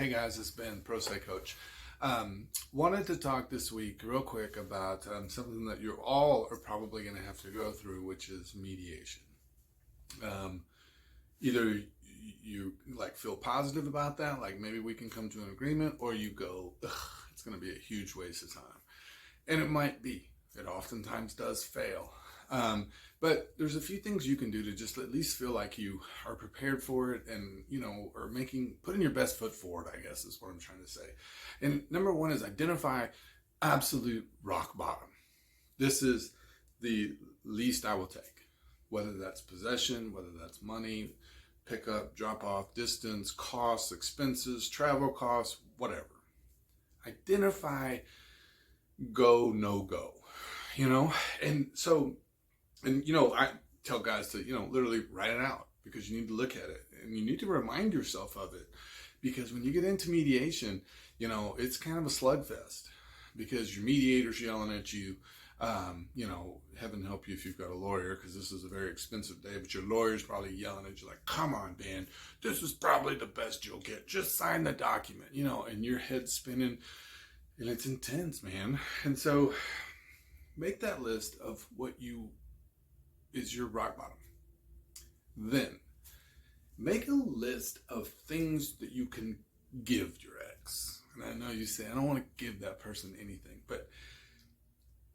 Hey guys, it's Ben, Pro Say Coach. Wanted to talk this week real quick about something that you all are probably going to have to go through, which is mediation. Either you like feel positive about that, like maybe we can come to an agreement, or you go, ugh, it's going to be a huge waste of time. And it might be. It oftentimes does fail. But there's a few things you can do to just at least feel like you are prepared for it and, or putting your best foot forward, I guess is what I'm trying to say. And number one is identify absolute rock bottom. This is the least I will take, whether that's possession, whether that's money, pickup, drop off, distance, costs, expenses, travel costs, whatever. Identify go, no go, I tell guys to, literally write it out because you need to look at it and you need to remind yourself of it, because when you get into mediation, it's kind of a slugfest because your mediator's yelling at you. Heaven help you if you've got a lawyer, because this is a very expensive day, but your lawyer's probably yelling at you like, come on, Ben, this is probably the best you'll get. Just sign the document, and your head's spinning and it's intense, man. And so make that list of what is your rock bottom. Then make a list of things that you can give your ex. And I know you say, I don't want to give that person anything, but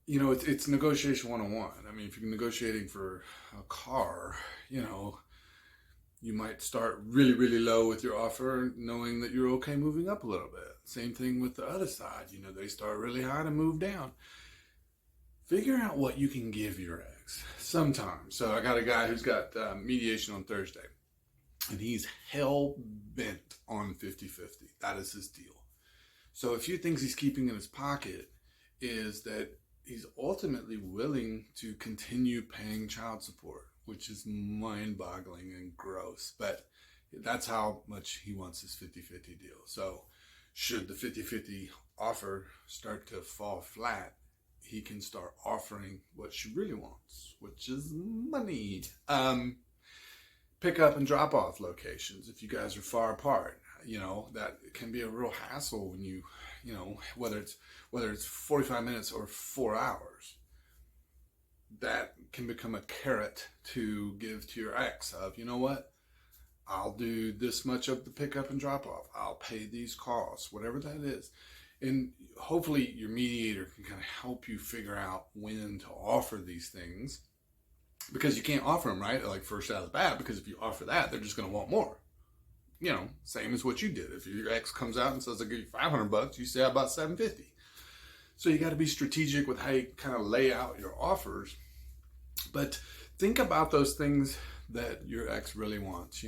it's negotiation 101. I mean, if you're negotiating for a car, you might start really, really low with your offer, knowing that you're okay moving up a little bit. Same thing with the other side. They start really high to move down. Figure out what you can give your ex sometimes. So I got a guy who's got mediation on Thursday, and he's hell bent on 50-50. That is his deal. So a few things he's keeping in his pocket is that he's ultimately willing to continue paying child support, which is mind-boggling and gross, but that's how much he wants his 50-50 deal. So should the 50-50 offer start to fall flat, he can start offering what she really wants, which is money. Pick up and drop off locations. If you guys are far apart, that can be a real hassle when whether it's 45 minutes or 4 hours. That can become a carrot to give to your ex of, what? I'll do this much of the pickup and drop off. I'll pay these costs, whatever that is. And hopefully your mediator can kind of help you figure out when to offer these things, because you can't offer them, right? Like first out of the bat, because if you offer that, they're just going to want more. Same as what you did. If your ex comes out and says, I'll give you $500, you say about $750. So you got to be strategic with how you kind of lay out your offers, but think about those things that your ex really wants.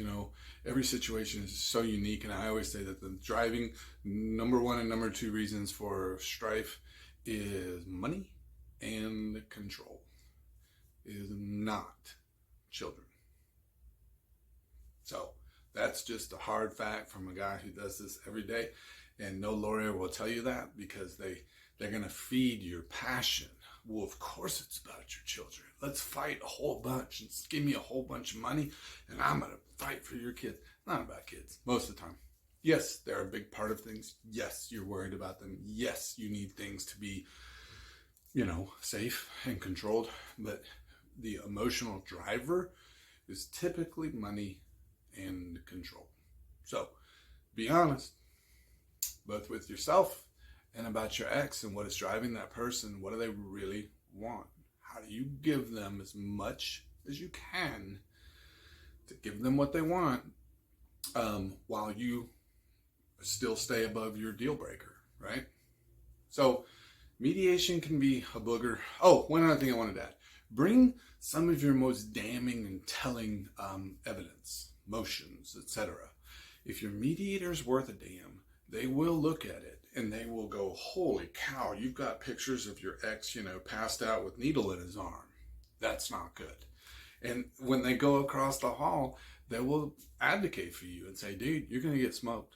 Every situation is so unique, and I always say that the driving number one and number two reasons for strife is money and control. It is not children. So that's just a hard fact from a guy who does this every day, and no lawyer will tell you that, because they're going to feed your passion. Well, of course it's about your children. Let's fight a whole bunch and give me a whole bunch of money, and I'm going to fight for your kids. Not about kids most of the time. Yes, they're a big part of things. Yes, you're worried about them. Yes, you need things to be, safe and controlled. But the emotional driver is typically money and control. So be honest, both with yourself and about your ex, and what is driving that person. What do they really want? How do you give them as much as you can to give them what they want, while you still stay above your deal breaker, right? So mediation can be a booger. Oh, one other thing I wanted to add. Bring some of your most damning and telling evidence, motions, etc. If your mediator's worth a damn, they will look at it and they will go, holy cow, you've got pictures of your ex, passed out with needle in his arm. That's not good. And when they go across the hall, they will advocate for you and say, dude, you're going to get smoked.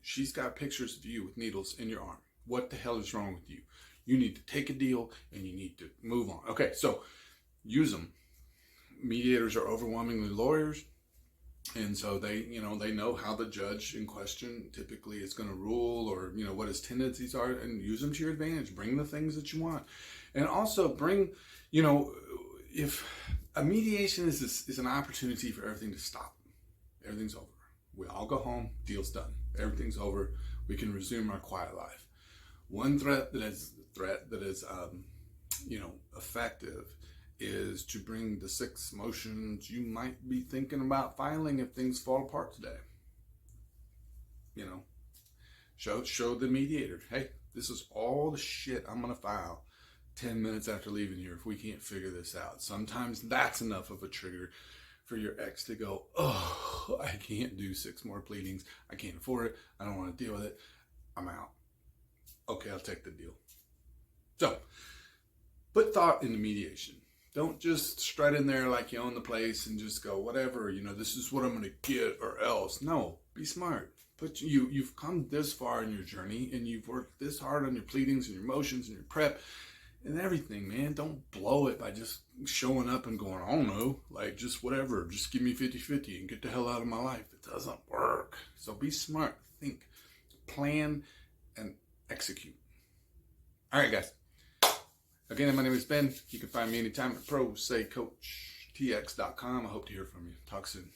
She's got pictures of you with needles in your arm. What the hell is wrong with you? You need to take a deal and you need to move on. Okay, so use them. Mediators are overwhelmingly lawyers. And so they, they know how the judge in question typically is going to rule, or, what his tendencies are, and use them to your advantage. Bring the things that you want. And also bring, if a mediation is an opportunity for everything to stop. Everything's over. We all go home, deal's done. Everything's over. We can resume our quiet life. One threat that is effective is to bring the 6 motions you might be thinking about filing if things fall apart today. Show the mediator, hey, this is all the shit I'm going to file 10 minutes after leaving here if we can't figure this out. Sometimes that's enough of a trigger for your ex to go, oh, I can't do 6 more pleadings. I can't afford it. I don't want to deal with it. I'm out. Okay, I'll take the deal. So, put thought into mediation. Don't just strut in there like you own the place and just go, whatever, this is what I'm going to get or else. No, be smart. You've come this far in your journey, and you've worked this hard on your pleadings and your motions and your prep and everything, man. Don't blow it by just showing up and going, I don't know, like just whatever, just give me 50-50 and get the hell out of my life. It doesn't work. So be smart, think, plan, and execute. All right, guys. Again, my name is Ben. You can find me anytime at prosaycoachtx.com. I hope to hear from you. Talk soon.